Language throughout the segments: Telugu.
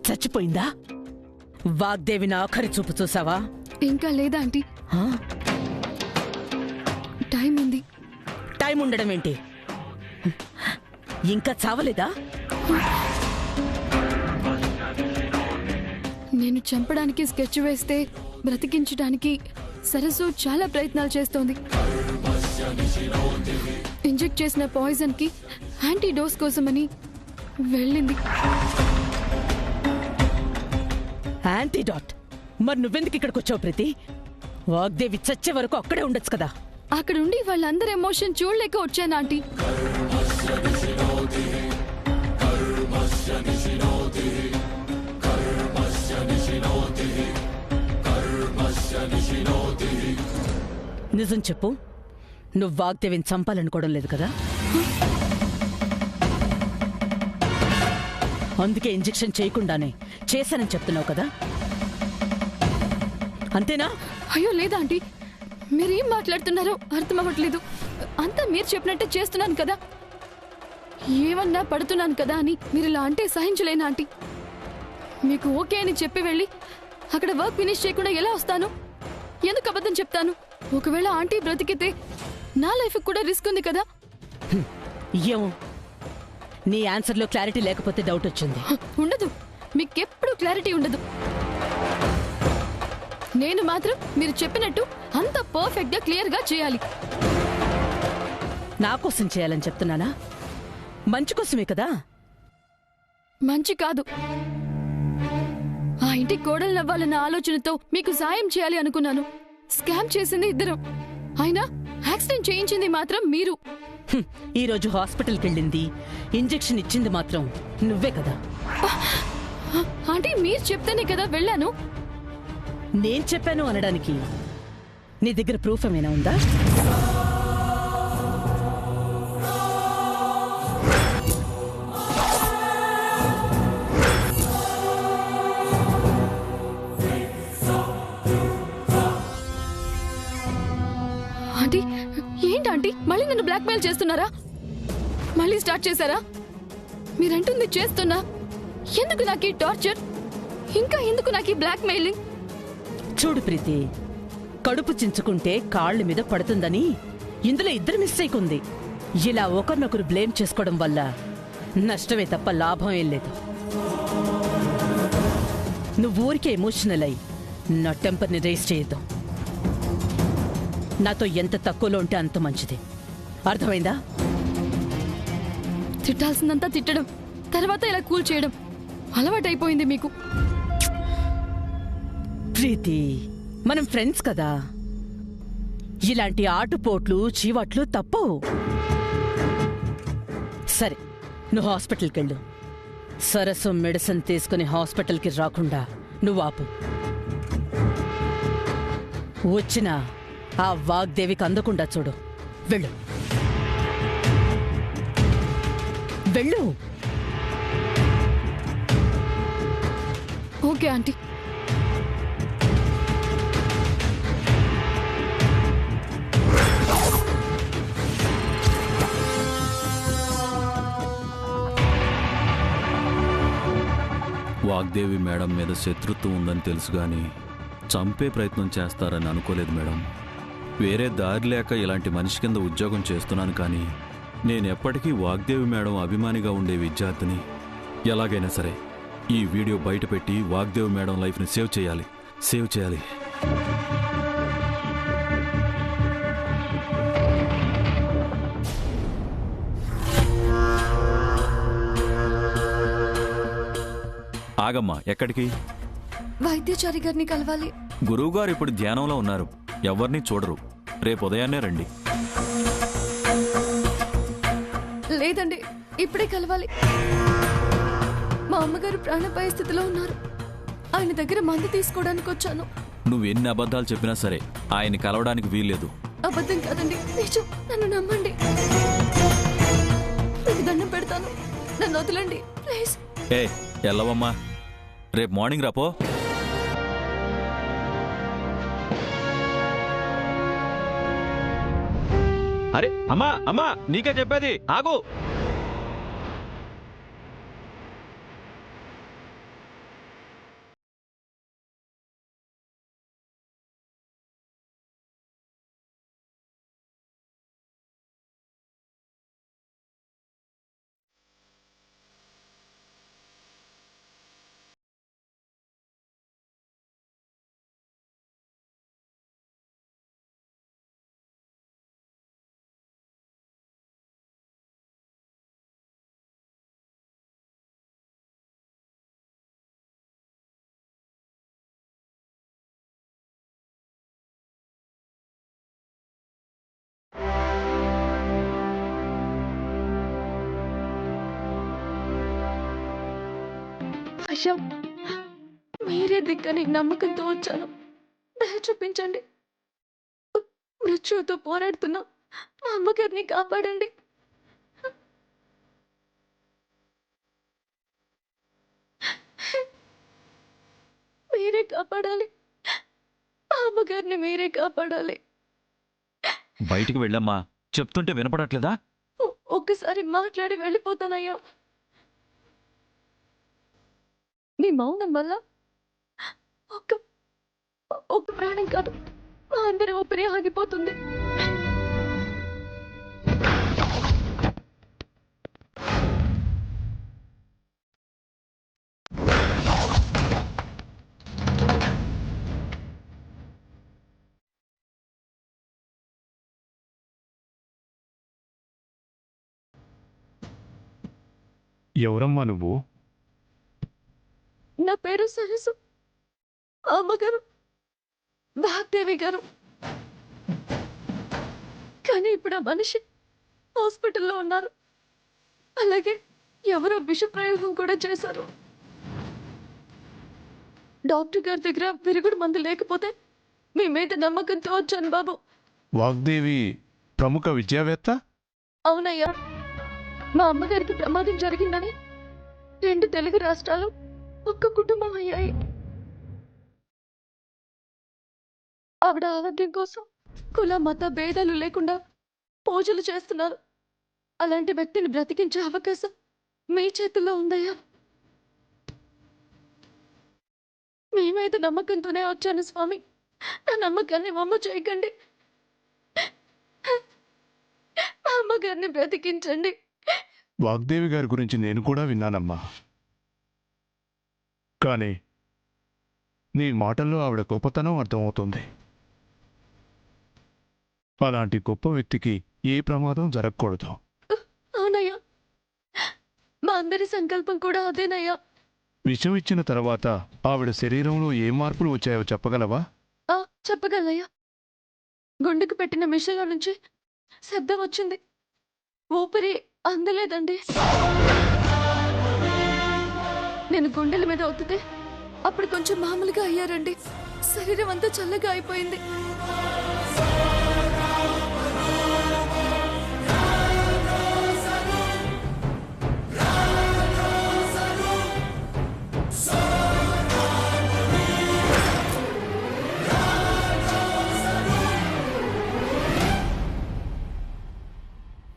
చచ్చిపోయిందా? వాగ్దేవిని ఆఖరి చూపు చూసావా? ఇంకా లేదా ఆంటీ, టైం ఉంది. టైం ఉండడం ఏంటి? ఇంకా చావలేదా? నేను చంపడానికి స్కెచ్ వేస్తే బ్రతికించడానికి సరస్సు చాలా ప్రయత్నాలు చేస్తోంది. ఇంజెక్ట్ చేసిన పాయిజన్ కి యాంటీడోస్ కోసమని వెళ్ళింది. యాంటీడాట్? మరి నువ్వెందుకు ఇక్కడికి వచ్చావు ప్రీతి? వాగ్దేవి చచ్చే వరకు అక్కడే ఉండొచ్చు కదా. అక్కడుండి వాళ్ళందరి ఎమోషన్ చూడలేక వచ్చాను ఆంటీ. నిజం చెప్పు, నువ్వు వాగ్దేవిని చంపాలనుకోవడం లేదు కదా? అందుకే ఇంజెక్షన్ చేయకుండానే చేశానని చెప్తున్నావు కదా? అంతేనా? అయ్యో లేదా ఆంటీ, మీరేం మాట్లాడుతున్నారో అర్థం అవ్వట్లేదు. అంతా మీరు చెప్పినట్టే చేస్తున్నాను కదా. ఏమన్నా పడుతున్నాను కదా అని మీరు ఇలా అంటే సహించలేను ఆంటీ. మీకు ఓకే అని చెప్పి వెళ్ళి అక్కడ వర్క్ ఫినిష్ చేయకుండా ఎలా వస్తాను? ఎందుకు అబద్ధం చెప్తాను? ఒకవేళ ఆంటీ బ్రతికితే నా లైఫ్ కూడా రిస్క్ ఉంది కదా. ఏమో, నీ ఆన్సర్లో క్లారిటీ లేకపోతే డౌట్ వచ్చింది. ఉండదు, మీకెప్పుడు క్లారిటీ ఉండదు. నేను మాత్రం మీరు చెప్పినట్టు అంత పర్ఫెక్ట్ గా క్లియర్ గా చేయాలి. నా కోసం చేయాలని చెప్తున్నానా? మంచి కోసమే కదా. మంచి కాదు, ఆ ఇంటి కోడలు నవ్వాలన్న ఆలోచనతో మీకు సాయం చేయాలి అనుకున్నాను. స్కామ్ చేసింది ఇద్దరం, అయినా యాక్సిడెంట్ చేయించింది మాత్రం మీరు. ఈ రోజు హాస్పిటల్కి వెళ్ళింది, ఇంజెక్షన్ ఇచ్చింది మాత్రం నువ్వే కదా. ఆంటీ మీరు చెప్తేనే కదా వెళ్ళాను. నేను చెప్పాను అనడానికి నీ దగ్గర ప్రూఫ్ ఏమైనా ఉందా? ఆంటీ ఏంటంటీ మళ్ళీ నన్ను బ్లాక్మెయిల్ చేస్తున్నారా? మళ్ళీ స్టార్ట్ చేశారా? మీరంటుంది చేస్తున్నా. ఎందుకు నాకు ఈ టార్చర్? ఇంకా ఎందుకు నాకు ఈ బ్లాక్మెయిలింగ్? చూడు ప్రీతి, కడుపు చించుకుంటే కాళ్ళ మీద పడుతుందని ఇందులో ఇద్దరు మిస్టేక్ ఉంది. ఇలా ఒకరినొకరు బ్లేమ్ చేసుకోవడం వల్ల నష్టమే తప్ప లాభం ఏం లేదు. నువ్వు ఊరికే ఎమోషనల్ అయి నా టెంపర్ని రేస్ చేయొద్దు. నాతో ఎంత తక్కువలో ఉంటే అంత మంచిది, అర్థమైందా? తిట్టాల్సిందంతా తిట్టడం, తర్వాత ఇలా కూల్ చేయడం అలవాటైపోయింది మీకు. ప్రీతి, మనం ఫ్రెండ్స్ కదా. ఇలాంటి ఆటుపోట్లు చీవాట్లు తప్పవు. సరే, నువ్వు హాస్పిటల్కి వెళ్ళు. సరస్సు మెడిసిన్ తీసుకుని హాస్పిటల్కి రాకుండా నువ్వు ఆపు. వచ్చిన ఆ వాగ్దేవికి అందకుండా చూడు. వెళ్ళు, వెళ్ళు. Okay aunty. వాగ్దేవి మేడం మీద శత్రుత్వం ఉందని తెలుసు గాని చంపే ప్రయత్నం చేస్తారని అనుకోలేదు మేడం. వేరే దారి లేక ఇలాంటి మనిషి కింద ఉద్యోగం చేస్తున్నాను, కానీ నేనెప్పటికీ వాగ్దేవి మేడం అభిమానిగా ఉండే విద్యార్థిని. ఎలాగైనా సరే ఈ వీడియో బయటపెట్టి వాగ్దేవి మేడం లైఫ్ని సేవ్ చేయాలి. ఆగమ్మా, ఎక్కడికి? వైద్యాచారి గారిని కలవాలి. గురువుగారు ఇప్పుడు ధ్యానంలో ఉన్నారు, ఎవరిని చూడరు. రేపు ఉదయాన్నే రండి. లేదండి, ఇప్పుడే కలవాలి. మా అమ్మగారు ప్రాణాపాయ స్థితిలో ఉన్నారు. ఆయన దగ్గర మందు తీసుకోవడానికి వచ్చాను. నువ్వెన్ని అబద్ధాలు చెప్పినా సరే ఆయన కలవడానికి వీల్లేదు. అబద్ధం కాదండి, నిజం. నన్ను నమ్మండి. మీకు దండం పెడతాను, నన్ను వదలండి ప్లీజ్. ఎల్లవమ్మా, రేపు మార్నింగ్ రాపో. అరే అమ్మా అమ్మా, నీకే చెప్పేది, ఆగు. అయ్యా, మీరే దిక్కని నమ్మకంతో వచ్చాను. దయ చూపించండి. మృత్యువుతో పోరాడుతున్నా మా అమ్మగారిని కాపాడండి. మీరే కాపాడాలి. మా అమ్మగారిని మీరే కాపాడాలి. బయటికి వెళ్ళమ్మా, చెప్తుంటే వినపడట్లేదా? ఒక్కసారి మాట్లాడి వెళ్ళిపోతానయ్యా. మీ మౌనం వల్ల ఒక్క ఒక్క ప్రాణం కాదు, మా అందరి ఊపిరి ఆగిపోతుంది. ఎవరమ్మా నువ్వు? నా పేరు సరస్సు. అమ్మగారు వాగ్దేవి గారు. కానీ ఇప్పుడు ఆ మనిషి హాస్పిటల్లో ఉన్నారు. అలాగే ఎవరో విష ప్రయోగం కూడా చేశారు. డాక్టర్ గారి దగ్గర విరుగుడు మందు లేకపోతే మీ మీద నమ్మకంతో వచ్చాను బాబు. వాగ్దేవి ప్రముఖ విద్యావేత్త? అవునయ్యా, మా అమ్మగారికి ప్రమాదం జరిగిందని 2 తెలుగు రాష్ట్రాలు ఒక్క కుటుంబం అయ్యాయి. ఆవిడ ఆరోగ్యం కోసం కుల మత భేదాలు లేకుండా పూజలు చేస్తున్నారు. అలాంటి వ్యక్తిని బ్రతికించే అవకాశం మీ చేతుల్లో ఉందయ్యా. మీ మీద నమ్మకంతోనే వచ్చాను స్వామి. నా నమ్మకాన్ని వమ్ము చేయకండి. మా అమ్మగారిని బ్రతికించండి. వాగ్దేవి గారి గురించి నేను కూడా విన్నానమ్మా. కానీ నీ మాటల్లో ఆవిడ గొప్పతనం అర్థమవుతుంది. అలాంటి గొప్ప వ్యక్తికి ఏ ప్రమాదం జరగకూడదు. అవునయ్యా, మా అందరి సంకల్పం కూడా అదేనయ్యా. విషం ఇచ్చిన తర్వాత ఆవిడ శరీరంలో ఏ మార్పులు వచ్చాయో చెప్పగలవా? చెప్పగలయ్యా. గుండెకు పెట్టిన మిషన్ల నుంచి శబ్దం వచ్చింది. ఊపిరి అందలేదండి. నేను గుండెల మీద ఒత్తితే అప్పుడు కొంచెం మామూలుగా అయ్యారండి. శరీరం అంతా చల్లగా అయిపోయింది.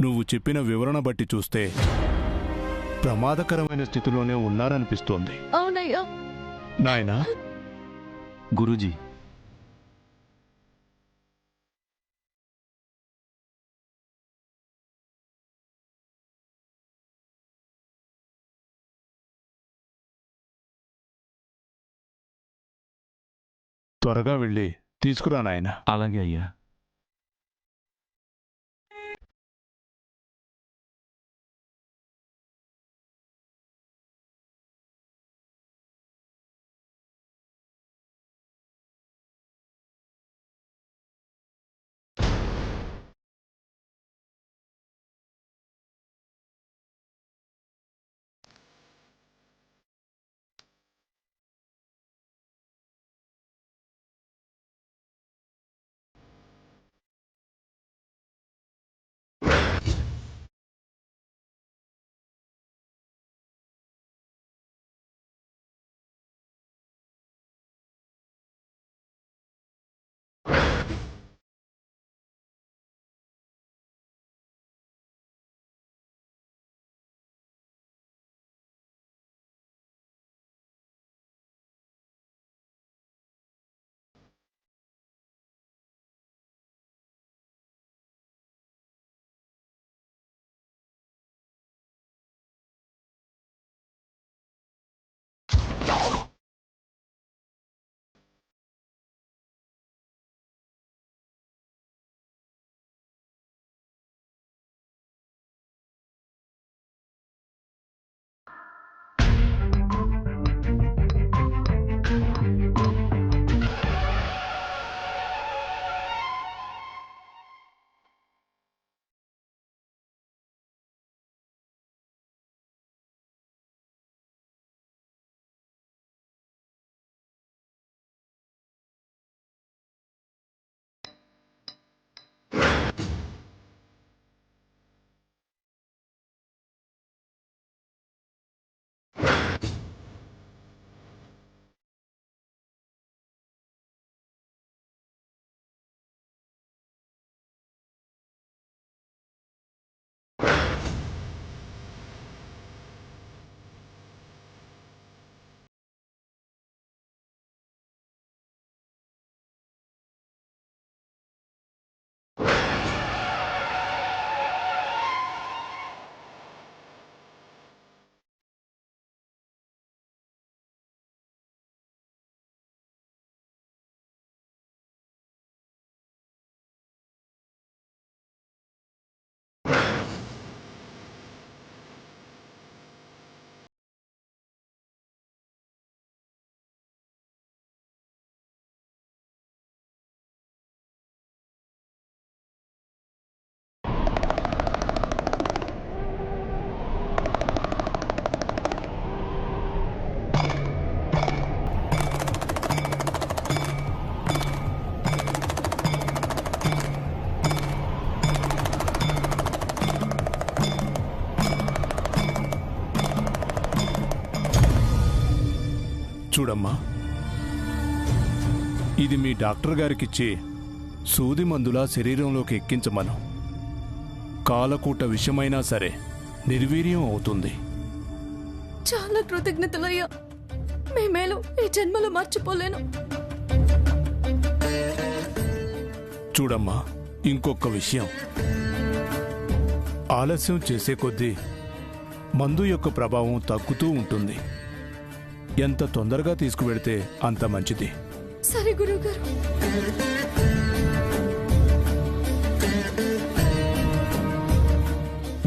నువ్వు చెప్పిన వివరణ బట్టి చూస్తే ప్రమాదకరమైన స్థితిలోనే ఉన్నారనిపిస్తోంది. అవునయ్యా. నాయనా, గురూజీ, త్వరగా వెళ్ళి తీసుకురా నాయనా. అలాగే అయ్యా. చూడమ్మా, ఇది మీ డాక్టర్ గారికిచ్చి సూది మందులా శరీరంలోకి ఎక్కించమను. కాలకూట విషమైనా సరే నిర్వీర్యం అవుతుంది. చాలా కృతజ్ఞతలయ్యా. మీ మేలు ఈ జన్మలో మర్చిపోలేను. చూడమ్మా, ఇంకొక విషయం, ఆలస్యం చేసే కొద్దీ మందు యొక్క ప్రభావం తగ్గుతూ ఉంటుంది. ఎంత తొందరగా తీసుకువెడితే అంత మంచిది. సరే గురువుగారు.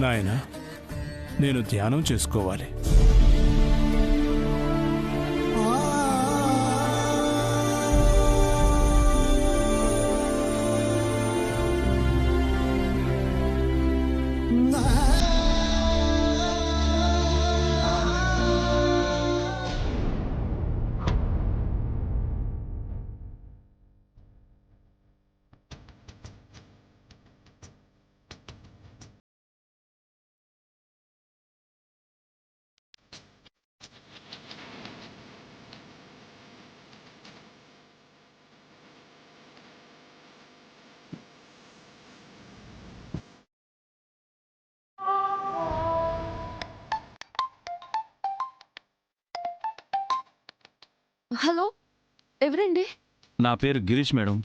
నాయనా, నేను ధ్యానం చేసుకోవాలి. హలో, ఎవరండి? నా పేరు గిరీష్ మేడం.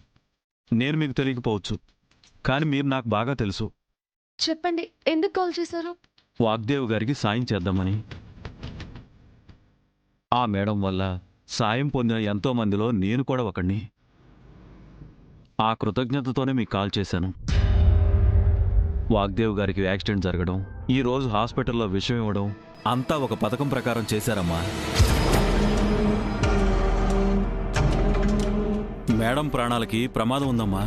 నేను మీకు తెలియకపోవచ్చు, కానీ మీరు నాకు బాగా తెలుసు. చెప్పండి, ఎందుకు కాల్ చేశారు? వాగ్దేవ్ గారికి సాయం చేద్దామని. ఆ మేడం వల్ల సాయం పొందిన ఎంతో మందిలో నేను కూడా ఒకడిని. ఆ కృతజ్ఞతతోనే మీకు కాల్ చేశాను. వాగ్దేవ్ గారికి యాక్సిడెంట్ జరగడం, ఈరోజు హాస్పిటల్లో విషయం ఇవ్వడం అంతా ఒక పథకం ప్రకారం చేశారమ్మా. మేడం ప్రాణాలకి ప్రమాదం ఉందమ్మా.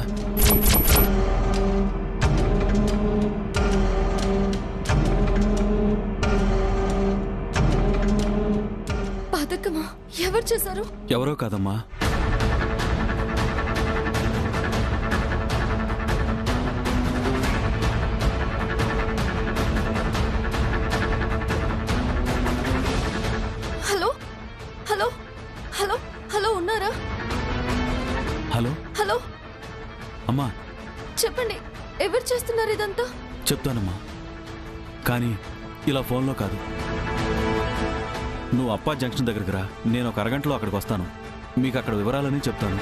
పథకమా? ఎవరు చేశారు? ఎవరో కాదమ్మా, హలో హలో హలో హలో, ఉన్నారా? హలో హలో, అమ్మా. చెప్పండి, ఎవరు చేస్తున్నారు ఇదంతా? చెప్తానమ్మా, కానీ ఇలా ఫోన్లో కాదు. నువ్వు అప్పా జంక్షన్ దగ్గరికి రా, నేను ఒక అరగంటలో అక్కడికి వస్తాను. మీకు అక్కడ వివరాలని చెప్తాను.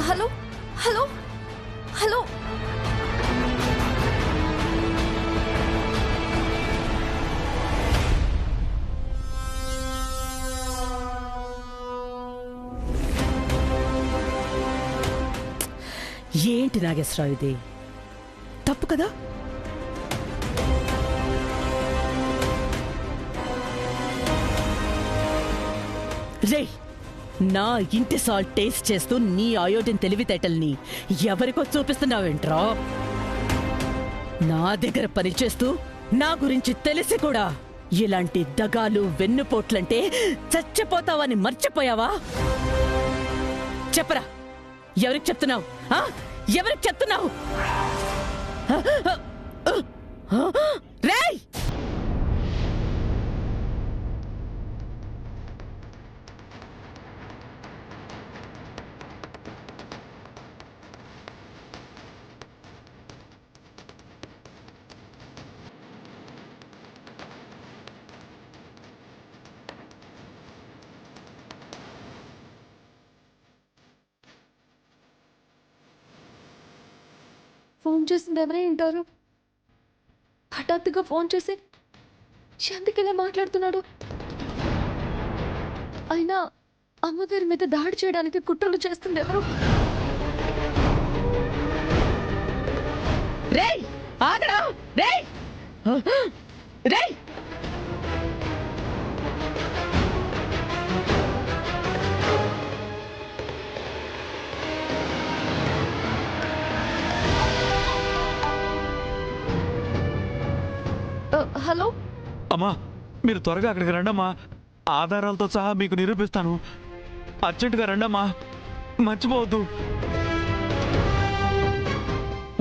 హలో హలో హలో, ఏంటి నాగేశ్వరరావు ఇది? తప్పు కదా? రే, నా ఇంటి సాల్ట్ టేస్ట్ చేస్తూ నీ అయోడిన్ తెలివితేటల్ని ఎవరికో చూపిస్తున్నావేంట్రా? నా దగ్గర పనిచేస్తూ నా గురించి తెలిసి కూడా ఇలాంటి దగాలు వెన్నుపోట్లంటే చచ్చిపోతావని మర్చిపోయావా? చెప్పరా, ఎవరికి చెప్తున్నావు? ఎవరికి చెప్తున్నావు? రేయ్! ఫోన్ చేసింది ఎవరై ఉంటారు? హఠాత్తుగా ఫోన్ చేసి ఎందుకు ఇలా మాట్లాడుతున్నాడు? అయినా అమ్మగారి మీద దాడి చేయడానికి కుట్రలు చేస్తుంది ఎవరు? రేయ్, ఆగరా! రేయ్! రేయ్! హలో అమ్మా మీరు త్వరగా అక్కడికి రండమ్మా, ఆధారాలతో సహా మీకు నిరూపిస్తాను. అర్జెంటుగా రండమ్మా, మర్చిపోవద్దు.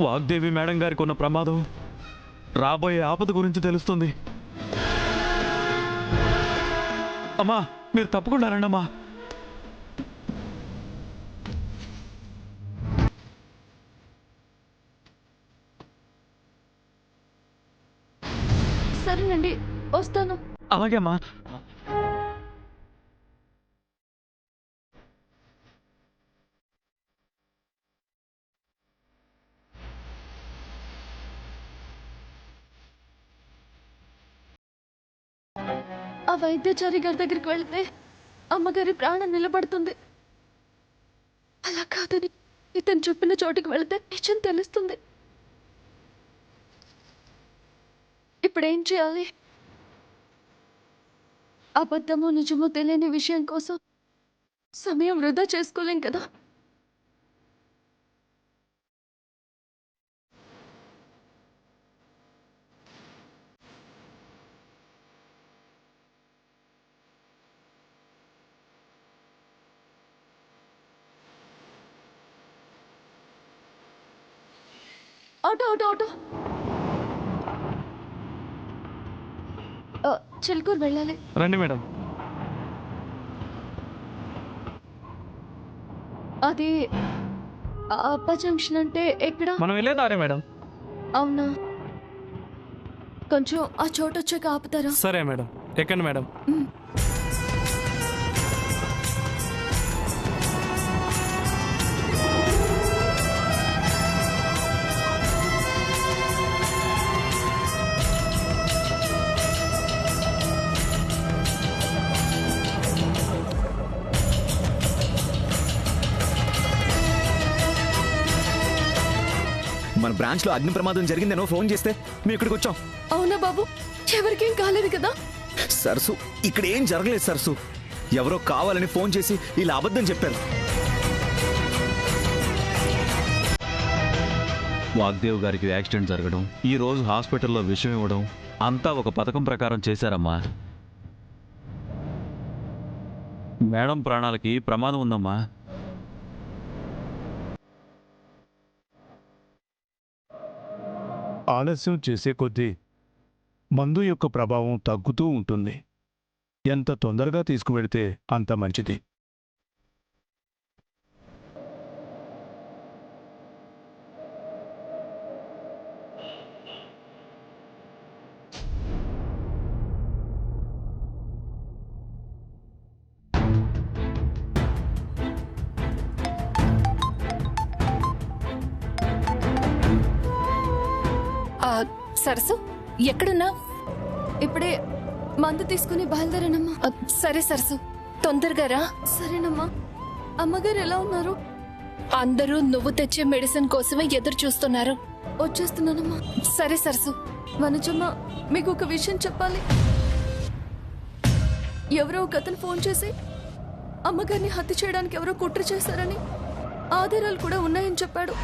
వాగ్దేవి మేడం గారికి ఉన్న ప్రమాదం, రాబోయే ఆపద గురించి తెలుస్తుంది. అమ్మా మీరు తప్పకుండా రండమ్మా. సరేనండి, వస్తాను. అలాగే అమ్మా. ఆ వైద్యాచారి గారి దగ్గరికి వెళ్తే అమ్మగారి ప్రాణం నిలబడుతుంది. అలా కాదని ఇతను చెప్పిన చోటికి వెళితే నిజం తెలుస్తుంది. ఇప్పుడేం చేయాలి? అబద్ధమో నిజమో తెలియని విషయం కోసం సమయం వృధా చేసుకోలేం కదా. Auto auto auto. చిలుకూరు వెళ్ళాలి. రండి మేడం. అది అప్ప జంక్షన్ అంటే ఎక్కడ? మనం వెళ్ళేదారే మేడం. అవునా, కొంచెం ఆ చోటు వచ్చాక ఆపుతారా? సరే మేడం, ఎక్కండి మేడం. మన బ్రాంచ్ లో అగ్ని ప్రమాదం జరిగిందేనో ఫోన్ చేస్తే మేము ఇక్కడికి వచ్చాం. అవునా బాబు, ఎవరికేం కాలేదు కదా? సరసు, ఇక్కడ ఏం జరగలేదు సరసు. ఎవరో కావాలని ఫోన్ చేసి ఇలా అబద్ధం చెప్పారు. వాగ్దేవ్ గారికి యాక్సిడెంట్ జరగడం, ఈ రోజు హాస్పిటల్లో విషయం ఇవ్వడం అంతా ఒక పథకం ప్రకారం చేశారమ్మా. మేడం ప్రాణాలకి ప్రమాదం ఉందమ్మా. ఆలస్యం చేసే కొద్దీ మందు యొక్క ప్రభావం తగ్గుతూ ఉంటుంది. ఎంత తొందరగా తీసుకువెడితే అంత మంచిది. సరసు, ఎక్కడున్నా? ఇప్పుడే మందు తీసుకుని బయలుదేరానమ్మా. సరే సరసు, తొందరగా రా. సరేనమ్మా. అమ్మగారు ఎలా ఉన్నారు? అందరూ నువ్వు తెచ్చే మెడిసిన్ కోసమే ఎదురు చూస్తున్నారు. వచ్చేస్తున్నానమ్మా. సరే సరసు. వనజమ్మ, మీకు ఒక విషయం చెప్పాలి. ఎవరో ఒక అతను ఫోన్ చేసి అమ్మగారిని హత్య చేయడానికి ఎవరో కుట్ర చేశారని, ఆధారాలు కూడా ఉన్నాయని చెప్పాడు.